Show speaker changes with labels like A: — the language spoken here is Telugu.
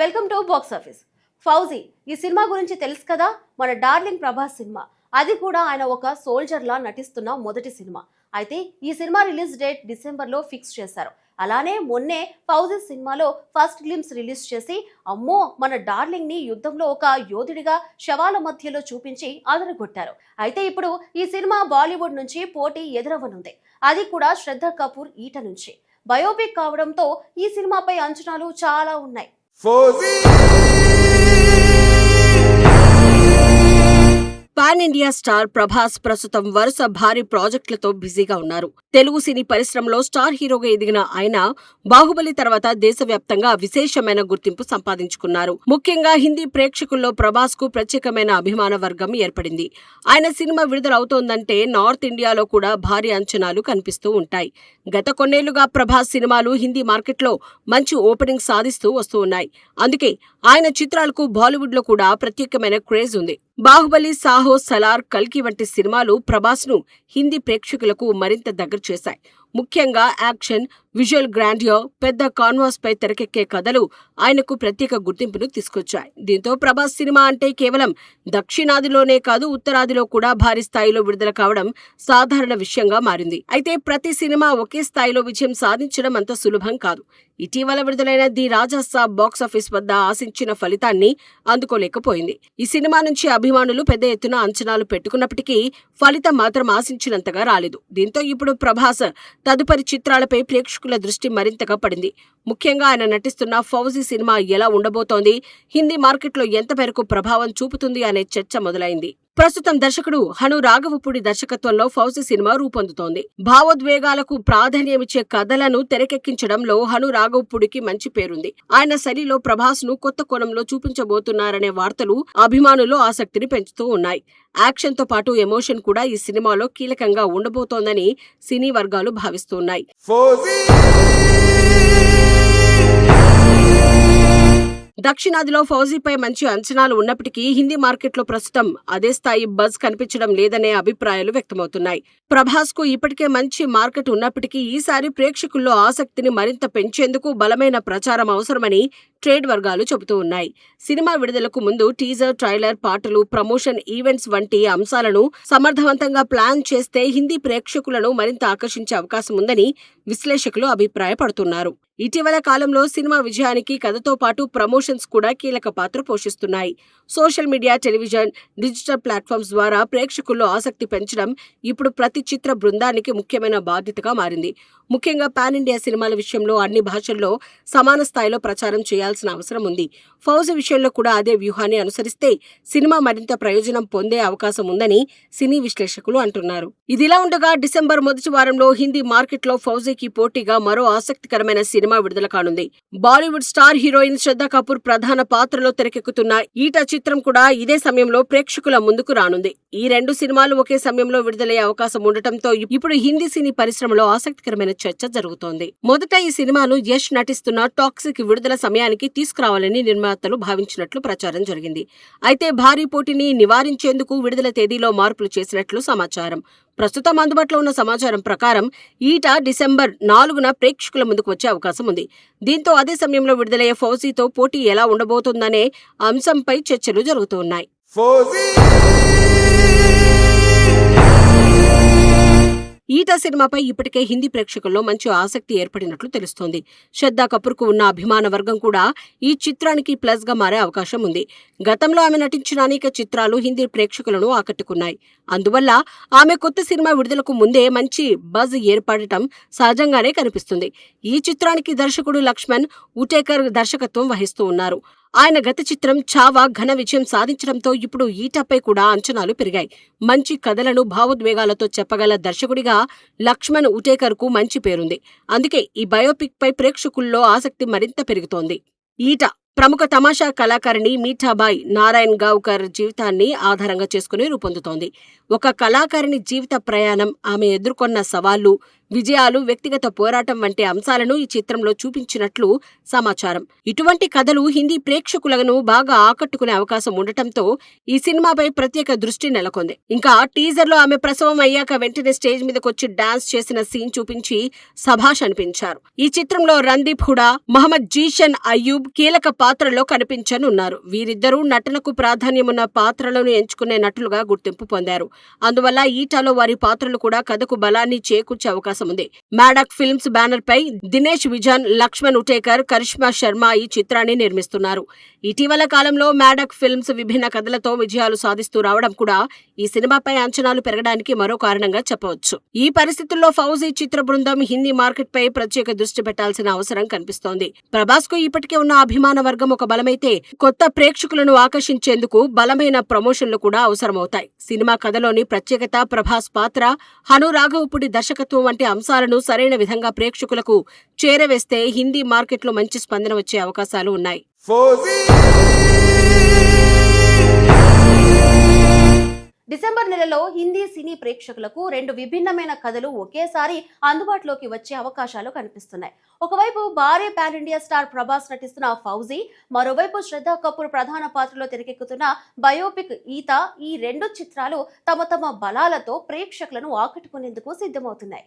A: Welcome to box office. Fauji ఈ సినిమా గురించి తెలుసు కదా, మన డార్లింగ్ ప్రభాస్ సినిమా. అది కూడా ఆయన ఒక సోల్జర్ లా నటిస్తున్న మొదటి సినిమా. అయితే ఈ సినిమా రిలీజ్ డేట్ డిసెంబర్లో ఫిక్స్ చేశారు. అలానే మొన్నే ఫౌజీ సినిమాలో ఫస్ట్ గ్లిమ్స్ రిలీజ్ చేసి అమ్మో మన డార్లింగ్ ని యుద్ధంలో ఒక యోధుడిగా శవాల మధ్యలో చూపించి అదరగొట్టారు. అయితే ఇప్పుడు ఈ సినిమా బాలీవుడ్ నుంచి పోటీ ఎదురవ్వనుంది. అది కూడా శ్రద్ధ కపూర్ ఈట నుంచి. బయోపిక్ కావడంతో ఈ సినిమాపై అంచనాలు చాలా ఉన్నాయి. పాన్ ఇండియా స్టార్ ప్రభాస్ ప్రస్తుతం వరుస భారీ ప్రాజెక్టులతో బిజీగా ఉన్నారు. తెలుగు సినీ పరిశ్రమలో స్టార్ హీరోగా ఎదిగిన ఆయన బాహుబలి తర్వాత దేశవ్యాప్తంగా విశేషమైన గుర్తింపు సంపాదించుకున్నారు. ముఖ్యంగా హిందీ ప్రేక్షకుల్లో ప్రభాస్ కు ప్రత్యేకమైన అభిమాన వర్గం ఏర్పడింది. ఆయన సినిమా విడుదలవుతోందంటే నార్త్ ఇండియాలో కూడా భారీ అంచనాలు కనిపిస్తూ ఉంటాయి. గత కొన్నేళ్లుగా ప్రభాస్ సినిమాలు హిందీ మార్కెట్లో మంచి ఓపెనింగ్ సాధిస్తూ వస్తూ ఉన్నాయి. అందుకే ఆయన చిత్రాలకు బాలీవుడ్ లో కూడా ప్రత్యేకమైన క్రేజ్ ఉంది. బాహుబలి, సాహో, సలార్, కల్కి వంటి సినిమాలు ప్రభాస్ ను హిందీ ప్రేక్షకులకు మరింత దగ్గర చేశాయి. ముఖ్యంగా యాక్షన్, విజువల్ గ్రాండియర్, పెద్ద కాన్వాస్ పై తెరకెక్కే కథలు ఆయనకు ప్రత్యేక గుర్తింపును తీసుకొచ్చాయి. దీంతో ప్రభాస్ సినిమా అంటే కేవలం దక్షిణాదిలోనే కాదు ఉత్తరాదిలో కూడా భారీ స్థాయిలో విడుదల కావడం సాధారణ విషయంగా మారింది. అయితే ప్రతి సినిమా ఒకే స్థాయిలో విజయం సాధించడం అంత సులభం కాదు. ఇటీవల విడుదలైన ది రాజా సాబ్ బాక్సాఫీస్ వద్ద ఆశించిన ఫలితాన్ని అందుకోలేకపోయింది. ఈ సినిమా నుంచి అభిమానులు పెద్ద ఎత్తున అంచనాలు పెట్టుకున్నప్పటికీ ఫలితం మాత్రం ఆశించినంతగా రాలేదు. దీంతో ఇప్పుడు ప్రభాస్ తదుపరి చిత్రాలపై ప్రేక్షకుల దృష్టి మరింతగా పడింది. ముఖ్యంగా ఆయన నటిస్తున్న ఫౌజీ సినిమా ఎలా ఉండబోతోంది, హిందీ మార్కెట్లో ఎంత మేరకు ప్రభావం చూపుతుంది అనే చర్చ మొదలైంది. ప్రస్తుతం దర్శకుడు హను రాఘవపూడి దర్శకత్వంలో ఫౌజీ సినిమా రూపొందుతోంది. భావోద్వేగాలకు ప్రాధాన్యమిచ్చే కథలను తెరకెక్కించడంలో హను రాఘవపూడికి మంచి పేరుంది. ఆయన శైలిలో ప్రభాస్ ను కొత్త కోణంలో చూపించబోతున్నారనే వార్తలు అభిమానుల్లో ఆసక్తిని పెంచుతూ ఉన్నాయి. యాక్షన్ తో పాటు ఎమోషన్ కూడా ఈ సినిమాలో కీలకంగా ఉండబోతోందని సినీ వర్గాలు భావిస్తున్నాయి. దక్షిణాదిలో ఫౌజీపై మంచి అంచనాలు ఉన్నప్పటికీ హిందీ మార్కెట్లో ప్రస్తుతం అదే స్థాయి బజ్ కనిపించడం లేదనే అభిప్రాయాలు వ్యక్తమవుతున్నాయి. ప్రభాస్ కు ఇప్పటికే మంచి మార్కెట్ ఉన్నప్పటికీ ఈసారి ప్రేక్షకుల్లో ఆసక్తిని మరింత పెంచేందుకు బలమైన ప్రచారం అవసరమని ట్రేడ్ వర్గాలు చెబుతూ ఉన్నాయి. సినిమా విడుదలకు ముందు టీజర్, ట్రైలర్, పాటలు, ప్రమోషన్ ఈవెంట్స్ వంటి అంశాలను సమర్థవంతంగా ప్లాన్ చేస్తే హిందీ ప్రేక్షకులను మరింత ఆకర్షించే అవకాశం ఉందని విశ్లేషకులు అభిప్రాయపడుతున్నారు. ఇటీవల కాలంలో సినిమా విజయానికి కథతో పాటు ప్రమోషన్స్ కూడా కీలక పాత్ర పోషిస్తున్నాయి. Social media, television, digital platforms ద్వారా ప్రేక్షకుల్లో ఆసక్తి పెంచడం ఇప్పుడు ప్రతి చిత్ర బృందానికి ముఖ్యమైన బాధ్యతగా మారింది. ముఖ్యంగా పాన్ ఇండియా సినిమాల విషయంలో అన్ని భాషల్లో సమాన స్థాయిలో ప్రచారం చేయాల్సిన అవసరం ఉంది. ఫౌజీ విషయంలో కూడా అదే వ్యూహాన్ని అనుసరిస్తే సినిమా మరింత ప్రయోజనం పొందే అవకాశం ఉందని సినీ విశ్లేషకులు అంటున్నారు. ఇదిలా ఉండగా డిసెంబర్ మొదటి వారంలో హిందీ మార్కెట్లో ఫౌజీకి పోటీగా మరో ఆసక్తికరమైన సినిమా విడుదల కానుంది. బాలీవుడ్ స్టార్ హీరోయిన్ శ్రద్ధ కపూర్ ప్రధాన పాత్రలో తెరకెక్కుతున్న ఈట చిత్రం కూడా ఇదే సమయంలో ప్రేక్షకుల ముందుకు రానుంది. ఈ రెండు సినిమాలు ఒకే సమయంలో విడుదలయ్యే అవకాశం ఉండటంతో ఇప్పుడు హిందీ సినీ పరిశ్రమలో ఆసక్తికరమైన చర్చ జరుగుతోంది. మొదట ఈ సినిమాను యష్ నటిస్తున్న టాక్సిక్ విడుదల సమయానికి తీసుకురావాలని నిర్మాతలు భావించినట్లు ప్రచారం జరిగింది. అయితే భారీ పోటీని నివారించేందుకు విడుదల తేదీలో మార్పులు చేసినట్లు సమాచారం. ప్రస్తుతం అందుబాటులో ఉన్న సమాచారం ప్రకారం ఈట డిసెంబర్ 4న ప్రేక్షకుల ముందుకు వచ్చే అవకాశం ఉంది. దీంతో అదే సమయంలో విడుదలయ్యే ఫౌజీతో పోటీ ఎలా ఉండబోతోందనే అంశంపై చర్చలు జరుగుతున్నాయి. ఈట సినిమాపై ఇప్పటికే హిందీ ప్రేక్షకుల్లో మంచి ఆసక్తి ఏర్పడినట్లు తెలుస్తోంది. శ్రద్ధ కపూర్ కు ఉన్న అభిమాన వర్గం కూడా ఈ చిత్రానికి ప్లస్ గా మారే అవకాశం ఉంది. గతంలో ఆమె నటించిన అనేక చిత్రాలు హిందీ ప్రేక్షకులను ఆకట్టుకున్నాయి. అందువల్ల ఆమె కొత్త సినిమా విడుదలకు ముందే మంచి బజ్ ఏర్పడటం సహజంగానే కనిపిస్తుంది. ఈ చిత్రానికి దర్శకుడు లక్ష్మణ్ ఉటేకర్ దర్శకత్వం వహిస్తూ ఉన్నారు. ఆయన గత చిత్రం చావా ఘన విజయం సాధించడంతో ఇప్పుడు ఈటపై కూడా అంచనాలు పెరిగాయి. మంచి కథలను భావోద్వేగాలతో చెప్పగల దర్శకుడిగా లక్ష్మణ్ ఉటేకర్ కు మంచి పేరుంది. అందుకే ఈ బయోపిక్ పై ప్రేక్షకుల్లో ఆసక్తి మరింత పెరుగుతోంది. ఈట ప్రముఖ తమాషా కళాకారిణి మీఠాబాయి నారాయణ్ గావ్కర్ జీవితాన్ని ఆధారంగా చేసుకుని రూపొందుతోంది. ఒక కళాకారిణి జీవిత ప్రయాణం, ఆమె ఎదుర్కొన్న సవాళ్లు, విజయాలు, వ్యక్తిగత పోరాటం వంటి అంశాలను ఈ చిత్రంలో చూపించినట్లు సమాచారం. ఇటువంటి కథలు హిందీ ప్రేక్షకులను బాగా ఆకట్టుకునే అవకాశం ఉండటంతో ఈ సినిమాపై ప్రత్యేక దృష్టి నెలకొంది. ఇంకా టీజర్ లో ఆమె ప్రసవం అయ్యాక వెంటనే స్టేజ్ మీదకొచ్చి డాన్స్ చేసిన సీన్ చూపించి సభాష్ అనిపించారు. ఈ చిత్రంలో రణదీప్ హుడా, మహమ్మద్ జీషన్ అయ్యూబ్ కీలక పాత్రలో కనిపించనున్నారు. వీరిద్దరూ నటనకు ప్రాధాన్యమున్న పాత్రలను ఎంచుకునే నటులుగా గుర్తింపు పొందారు. అందువల్ల ఈటాలో వారి పాత్రలు కూడా కథకు బలాన్ని చేకూర్చే అవకాశం ఉంది. మ్యాడక్ ఫిల్మ్స్ బ్యానర్ పై దినేష్ విజన్, లక్ష్మణ్ ఉటేకర్, కరిష్మా శర్మ ఈ చిత్రాన్ని నిర్మిస్తున్నారు. ఇటీవల కాలంలో మ్యాడక్ ఫిల్మ్స్ విభిన్న కథలతో విజయాలు సాధిస్తూ రావడం కూడా ఈ సినిమాపై అంచనాలు పెరగడానికి మరో కారణంగా చెప్పవచ్చు. ఈ పరిస్థితుల్లో ఫౌజీ చిత్ర బృందం హిందీ మార్కెట్ పై ప్రత్యేక దృష్టి పెట్టాల్సిన అవసరం కనిపిస్తోంది. ప్రభాస్ కు ఇప్పటికే ఉన్న అభిమాన వర్గం ఒక బలమైతే కొత్త ప్రేక్షకులను ఆకర్షించేందుకు బలమైన ప్రమోషన్లు కూడా అవసరమవుతాయి. సినిమా కథలోని ప్రత్యేకత, ప్రభాస్ పాత్ర, హను రాఘవపుడి దర్శకత్వం వంటి అంశాలను సరైన విధంగా ప్రేక్షకులకు చేరవేస్తే హిందీ మార్కెట్లో మంచి స్పందన వచ్చే అవకాశాలు ఉన్నాయి.
B: డిసెంబర్ నెలలో హిందీ సినీ ప్రేక్షకులకు 2 విభిన్నమైన కథలు ఒకేసారి అందుబాటులోకి వచ్చే అవకాశాలు కనిపిస్తున్నాయి. ఒకవైపు భారీ పాన్ ఇండియా స్టార్ ప్రభాస్ నటిస్తున్న ఫౌజీ, మరోవైపు శ్రద్ధా కపూర్ ప్రధాన పాత్రలో తెరకెక్కుతున్న బయోపిక్ ఈత. ఈ 2 చిత్రాలు తమ బలాలతో ప్రేక్షకులను ఆకట్టుకునేందుకు సిద్ధమవుతున్నాయి.